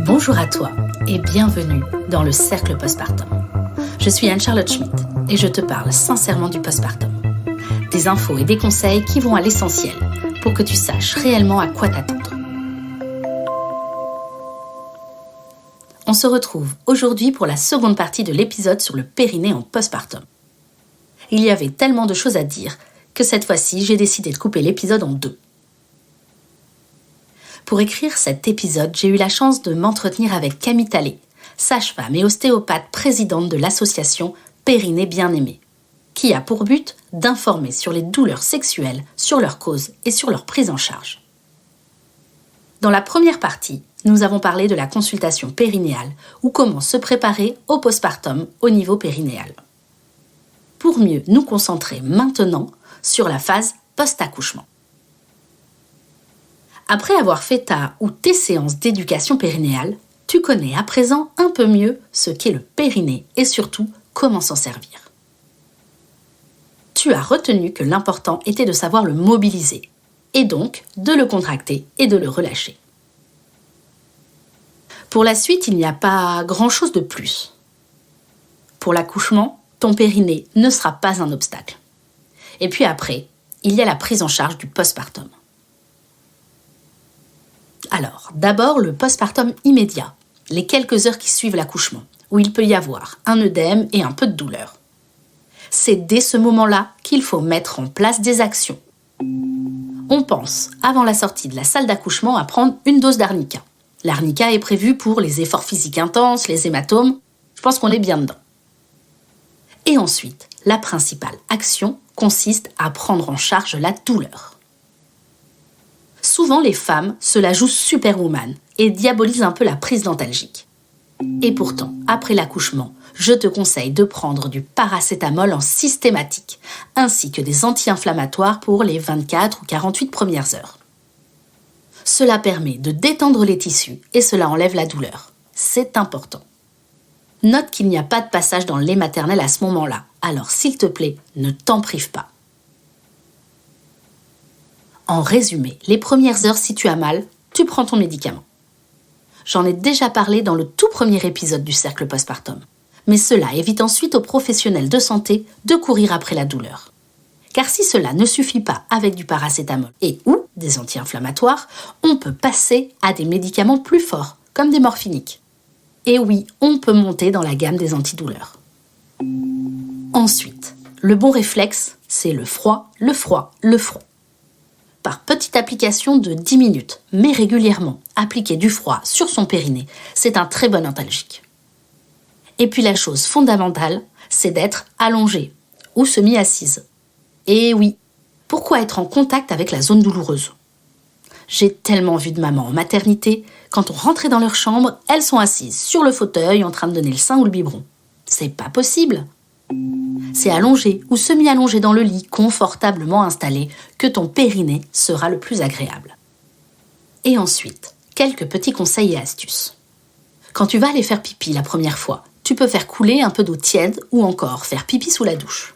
Bonjour à toi et bienvenue dans le Cercle Postpartum. Je suis Anne-Charlotte Schmitt et je te parle sincèrement du postpartum. Des infos et des conseils qui vont à l'essentiel pour que tu saches réellement à quoi t'attendre. On se retrouve aujourd'hui pour la seconde partie de l'épisode sur le périnée en postpartum. Il y avait tellement de choses à dire que cette fois-ci, j'ai décidé de couper l'épisode en deux. Pour écrire cet épisode, j'ai eu la chance de m'entretenir avec Camille Tallet, sage-femme et ostéopathe présidente de l'association Périnée Bien-Aimé, qui a pour but d'informer sur les douleurs sexuelles, sur leurs causes et sur leur prise en charge. Dans la première partie, nous avons parlé de la consultation périnéale ou comment se préparer au postpartum au niveau périnéal. Pour mieux nous concentrer maintenant sur la phase post-accouchement. Après avoir fait ta ou tes séances d'éducation périnéale, tu connais à présent un peu mieux ce qu'est le périnée et surtout comment s'en servir. Tu as retenu que l'important était de savoir le mobiliser et donc de le contracter et de le relâcher. Pour la suite, il n'y a pas grand-chose de plus. Pour l'accouchement, ton périnée ne sera pas un obstacle. Et puis après, il y a la prise en charge du postpartum. Alors, d'abord le postpartum immédiat, les quelques heures qui suivent l'accouchement, où il peut y avoir un œdème et un peu de douleur. C'est dès ce moment-là qu'il faut mettre en place des actions. On pense, avant la sortie de la salle d'accouchement, à prendre une dose d'arnica. L'arnica est prévue pour les efforts physiques intenses, les hématomes. Je pense qu'on est bien dedans. Et ensuite, la principale action consiste à prendre en charge la douleur. Souvent, les femmes se la jouent superwoman et diabolisent un peu la prise dentalgique. Et pourtant, après l'accouchement, je te conseille de prendre du paracétamol en systématique, ainsi que des anti-inflammatoires pour les 24 ou 48 premières heures. Cela permet de détendre les tissus et cela enlève la douleur. C'est important. Note qu'il n'y a pas de passage dans le lait maternel à ce moment-là, alors s'il te plaît, ne t'en prive pas. En résumé, les premières heures, si tu as mal, tu prends ton médicament. J'en ai déjà parlé dans le tout premier épisode du cercle postpartum. Mais cela évite ensuite aux professionnels de santé de courir après la douleur. Car si cela ne suffit pas avec du paracétamol et ou des anti-inflammatoires, on peut passer à des médicaments plus forts, comme des morphiniques. Et oui, on peut monter dans la gamme des antidouleurs. Ensuite, le bon réflexe, c'est le froid, le froid, le froid. Par petite application de 10 minutes, mais régulièrement, appliquer du froid sur son périnée, c'est un très bon antalgique. Et puis la chose fondamentale, c'est d'être allongée ou semi-assise. Et oui, pourquoi être en contact avec la zone douloureuse ? J'ai tellement vu de mamans en maternité, quand on rentrait dans leur chambre, elles sont assises sur le fauteuil en train de donner le sein ou le biberon. C'est pas possible. C'est allongé ou semi-allongé dans le lit, confortablement installé, que ton périnée sera le plus agréable. Et ensuite, quelques petits conseils et astuces. Quand tu vas aller faire pipi la première fois, tu peux faire couler un peu d'eau tiède ou encore faire pipi sous la douche.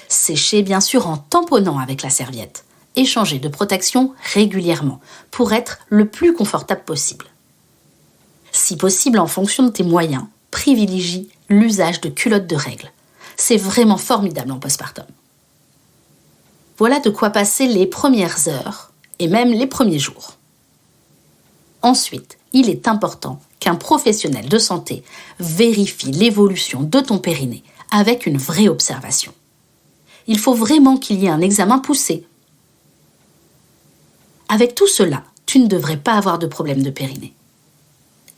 Sécher bien sûr en tamponnant avec la serviette et changer de protection régulièrement pour être le plus confortable possible. Si possible, en fonction de tes moyens, privilégie l'usage de culottes de règle. C'est vraiment formidable en postpartum. Voilà de quoi passer les premières heures et même les premiers jours. Ensuite, il est important qu'un professionnel de santé vérifie l'évolution de ton périnée avec une vraie observation. Il faut vraiment qu'il y ait un examen poussé. Avec tout cela, tu ne devrais pas avoir de problème de périnée.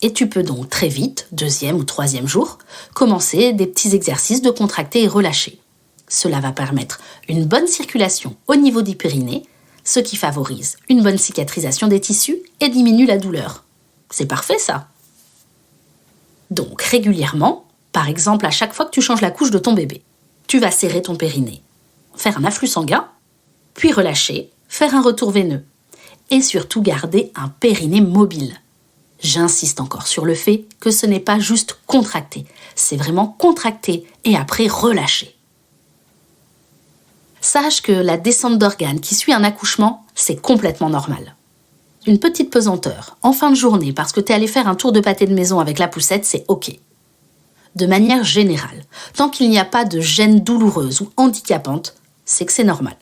Et tu peux donc très vite, 2e ou 3e jour, commencer des petits exercices de contracter et relâcher. Cela va permettre une bonne circulation au niveau du périnée, ce qui favorise une bonne cicatrisation des tissus et diminue la douleur. C'est parfait ça. Donc régulièrement, par exemple à chaque fois que tu changes la couche de ton bébé, tu vas serrer ton périnée, faire un afflux sanguin, puis relâcher, faire un retour veineux et surtout garder un périnée mobile. J'insiste encore sur le fait que ce n'est pas juste contracter, c'est vraiment contracter et après relâcher. Sache que la descente d'organes qui suit un accouchement, c'est complètement normal. Une petite pesanteur, en fin de journée, parce que t'es allé faire un tour de pâté de maison avec la poussette, c'est ok. De manière générale, tant qu'il n'y a pas de gêne douloureuse ou handicapante, c'est que c'est normal.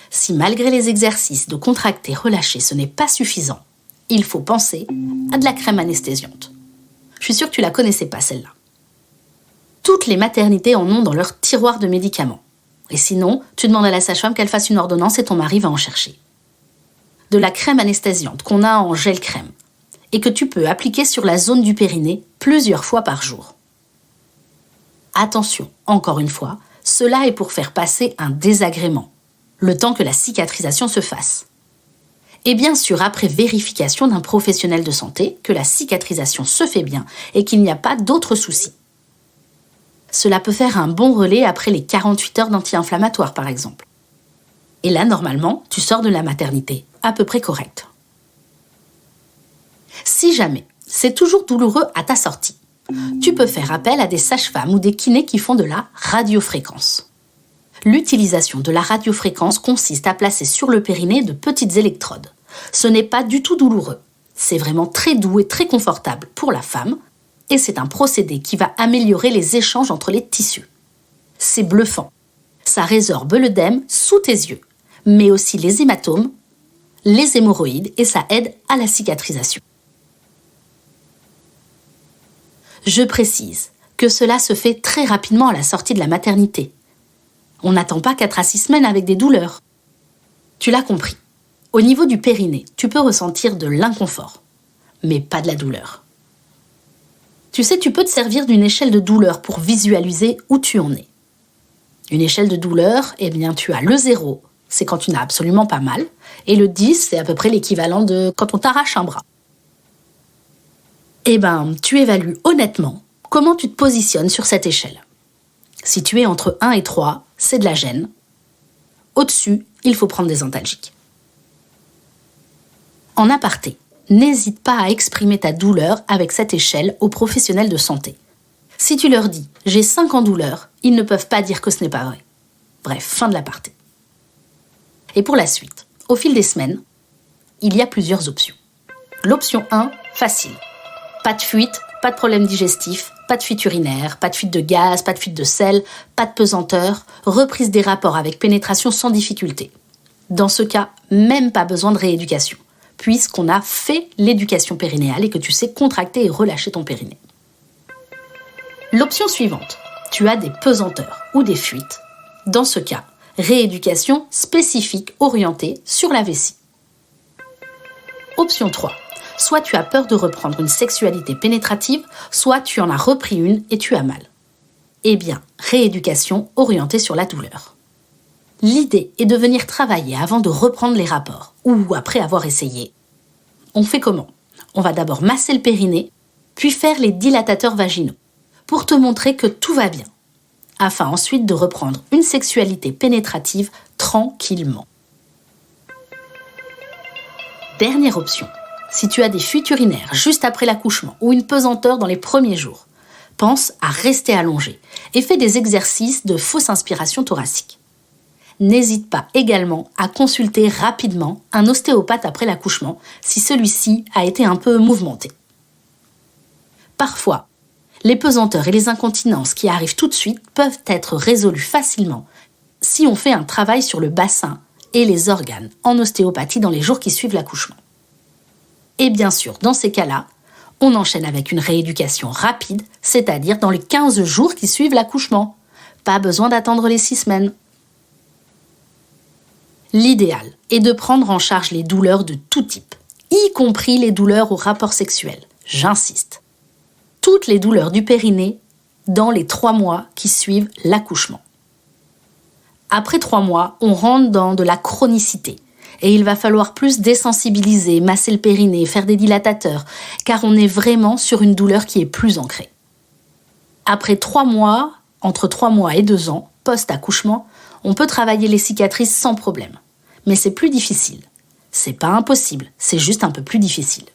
Si malgré les exercices de contracter relâcher, ce n'est pas suffisant, il faut penser à de la crème anesthésiante. Je suis sûre que tu la connaissais pas celle-là. Toutes les maternités en ont dans leur tiroir de médicaments. Et sinon, tu demandes à la sage-femme qu'elle fasse une ordonnance et ton mari va en chercher. De la crème anesthésiante qu'on a en gel crème et que tu peux appliquer sur la zone du périnée plusieurs fois par jour. Attention, encore une fois, cela est pour faire passer un désagrément, le temps que la cicatrisation se fasse. Et bien sûr, après vérification d'un professionnel de santé, que la cicatrisation se fait bien et qu'il n'y a pas d'autres soucis. Cela peut faire un bon relais après les 48 heures d'anti-inflammatoire, par exemple. Et là, normalement, tu sors de la maternité, à peu près correct. Si jamais c'est toujours douloureux à ta sortie, tu peux faire appel à des sages-femmes ou des kinés qui font de la radiofréquence. L'utilisation de la radiofréquence consiste à placer sur le périnée de petites électrodes. Ce n'est pas du tout douloureux. C'est vraiment très doux et très confortable pour la femme et c'est un procédé qui va améliorer les échanges entre les tissus. C'est bluffant. Ça résorbe l'œdème sous tes yeux, mais aussi les hématomes, les hémorroïdes et ça aide à la cicatrisation. Je précise que cela se fait très rapidement à la sortie de la maternité. On n'attend pas 4 à 6 semaines avec des douleurs. Tu l'as compris. Au niveau du périnée, tu peux ressentir de l'inconfort, mais pas de la douleur. Tu sais, tu peux te servir d'une échelle de douleur pour visualiser où tu en es. Une échelle de douleur, eh bien, tu as le 0, c'est quand tu n'as absolument pas mal, et le 10, c'est à peu près l'équivalent de quand on t'arrache un bras. Eh bien, tu évalues honnêtement comment tu te positionnes sur cette échelle. Si tu es entre 1 et 3, c'est de la gêne. Au-dessus, il faut prendre des antalgiques. En aparté, n'hésite pas à exprimer ta douleur avec cette échelle aux professionnels de santé. Si tu leur dis « j'ai 5 en douleur », ils ne peuvent pas dire que ce n'est pas vrai. Bref, fin de l'aparté. Et pour la suite, au fil des semaines, il y a plusieurs options. L'option 1, facile. Pas de fuite, pas de problème digestif, pas de fuite urinaire, pas de fuite de gaz, pas de fuite de sel, pas de pesanteur, reprise des rapports avec pénétration sans difficulté. Dans ce cas, même pas besoin de rééducation, puisqu'on a fait l'éducation périnéale et que tu sais contracter et relâcher ton périnée. L'option suivante, tu as des pesanteurs ou des fuites. Dans ce cas, rééducation spécifique orientée sur la vessie. Option 3. Soit tu as peur de reprendre une sexualité pénétrative, soit tu en as repris une et tu as mal. Eh bien, rééducation orientée sur la douleur. L'idée est de venir travailler avant de reprendre les rapports, ou après avoir essayé. On fait comment ? On va d'abord masser le périnée, puis faire les dilatateurs vaginaux, pour te montrer que tout va bien, afin ensuite de reprendre une sexualité pénétrative tranquillement. Dernière option. Si tu as des fuites urinaires juste après l'accouchement ou une pesanteur dans les premiers jours, pense à rester allongé et fais des exercices de fausse inspiration thoracique. N'hésite pas également à consulter rapidement un ostéopathe après l'accouchement si celui-ci a été un peu mouvementé. Parfois, les pesanteurs et les incontinences qui arrivent tout de suite peuvent être résolues facilement si on fait un travail sur le bassin et les organes en ostéopathie dans les jours qui suivent l'accouchement. Et bien sûr, dans ces cas-là, on enchaîne avec une rééducation rapide, c'est-à-dire dans les 15 jours qui suivent l'accouchement. Pas besoin d'attendre les 6 semaines. L'idéal est de prendre en charge les douleurs de tout type, y compris les douleurs au rapport sexuel. J'insiste. Toutes les douleurs du périnée dans les 3 mois qui suivent l'accouchement. Après 3 mois, on rentre dans de la chronicité. Et il va falloir plus désensibiliser, masser le périnée, faire des dilatateurs, car on est vraiment sur une douleur qui est plus ancrée. Après 3 mois, entre 3 mois et 2 ans, post-accouchement, on peut travailler les cicatrices sans problème. Mais c'est plus difficile. C'est pas impossible, c'est juste un peu plus difficile.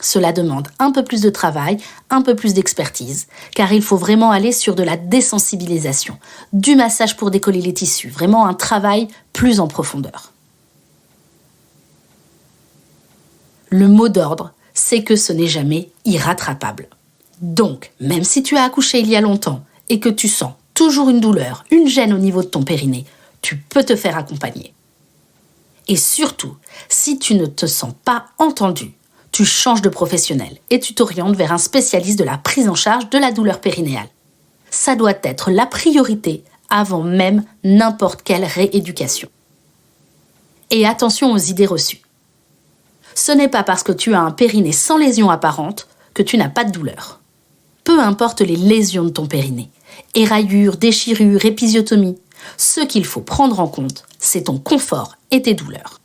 Cela demande un peu plus de travail, un peu plus d'expertise, car il faut vraiment aller sur de la désensibilisation, du massage pour décoller les tissus, vraiment un travail plus en profondeur. Le mot d'ordre, c'est que ce n'est jamais irrattrapable. Donc, même si tu as accouché il y a longtemps et que tu sens toujours une douleur, une gêne au niveau de ton périnée, tu peux te faire accompagner. Et surtout, si tu ne te sens pas entendu, tu changes de professionnel et tu t'orientes vers un spécialiste de la prise en charge de la douleur périnéale. Ça doit être la priorité avant même n'importe quelle rééducation. Et attention aux idées reçues. Ce n'est pas parce que tu as un périnée sans lésion apparente que tu n'as pas de douleur. Peu importe les lésions de ton périnée, éraillures, déchirures, épisiotomies, ce qu'il faut prendre en compte, c'est ton confort et tes douleurs.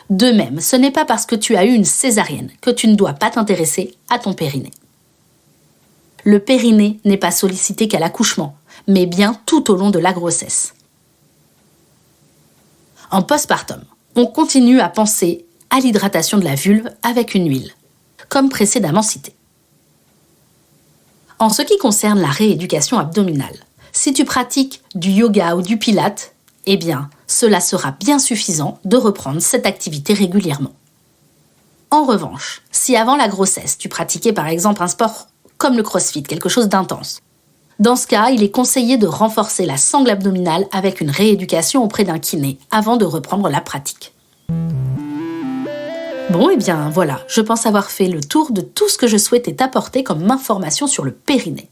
De même, ce n'est pas parce que tu as eu une césarienne que tu ne dois pas t'intéresser à ton périnée. Le périnée n'est pas sollicité qu'à l'accouchement, mais bien tout au long de la grossesse. En postpartum, on continue à penser à l'hydratation de la vulve avec une huile, comme précédemment cité. En ce qui concerne la rééducation abdominale, si tu pratiques du yoga ou du pilate, eh bien, cela sera bien suffisant de reprendre cette activité régulièrement. En revanche, si avant la grossesse, tu pratiquais par exemple un sport comme le crossfit, quelque chose d'intense, dans ce cas, il est conseillé de renforcer la sangle abdominale avec une rééducation auprès d'un kiné avant de reprendre la pratique. Bon, eh bien voilà, je pense avoir fait le tour de tout ce que je souhaitais t'apporter comme information sur le périnée.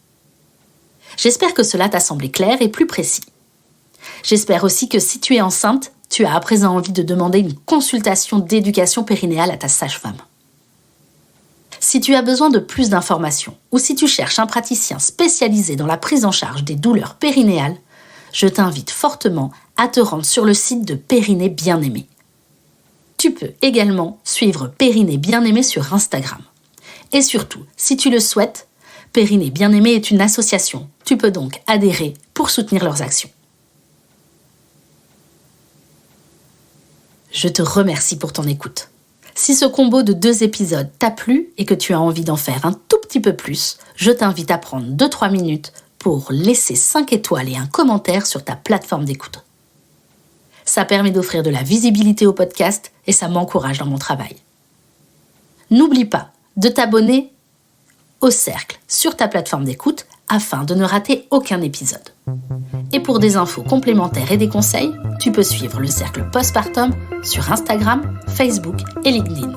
J'espère que cela t'a semblé clair et plus précis. J'espère aussi que si tu es enceinte, tu as à présent envie de demander une consultation d'éducation périnéale à ta sage-femme. Si tu as besoin de plus d'informations ou si tu cherches un praticien spécialisé dans la prise en charge des douleurs périnéales, je t'invite fortement à te rendre sur le site de Périnée Bien-Aimé. Tu peux également suivre Périnée Bien-Aimé sur Instagram. Et surtout, si tu le souhaites, Périnée Bien-Aimé est une association. Tu peux donc adhérer pour soutenir leurs actions. Je te remercie pour ton écoute. Si ce combo de 2 épisodes t'a plu et que tu as envie d'en faire un tout petit peu plus, je t'invite à prendre 2-3 minutes pour laisser 5 étoiles et un commentaire sur ta plateforme d'écoute. Ça permet d'offrir de la visibilité au podcast et ça m'encourage dans mon travail. N'oublie pas de t'abonner au cercle sur ta plateforme d'écoute afin de ne rater aucun épisode. Et pour des infos complémentaires et des conseils, tu peux suivre le cercle postpartum sur Instagram, Facebook et LinkedIn.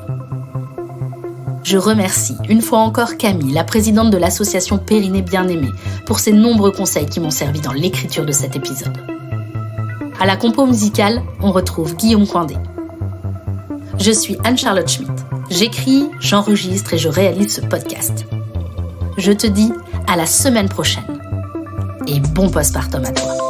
Je remercie une fois encore Camille, la présidente de l'association Périnée Bien-Aimé, pour ses nombreux conseils qui m'ont servi dans l'écriture de cet épisode. À la compo musicale, on retrouve Guillaume Coindé. Je suis Anne-Charlotte Schmitt. J'écris, j'enregistre et je réalise ce podcast. Je te dis à la semaine prochaine. Et bon postpartum à toi.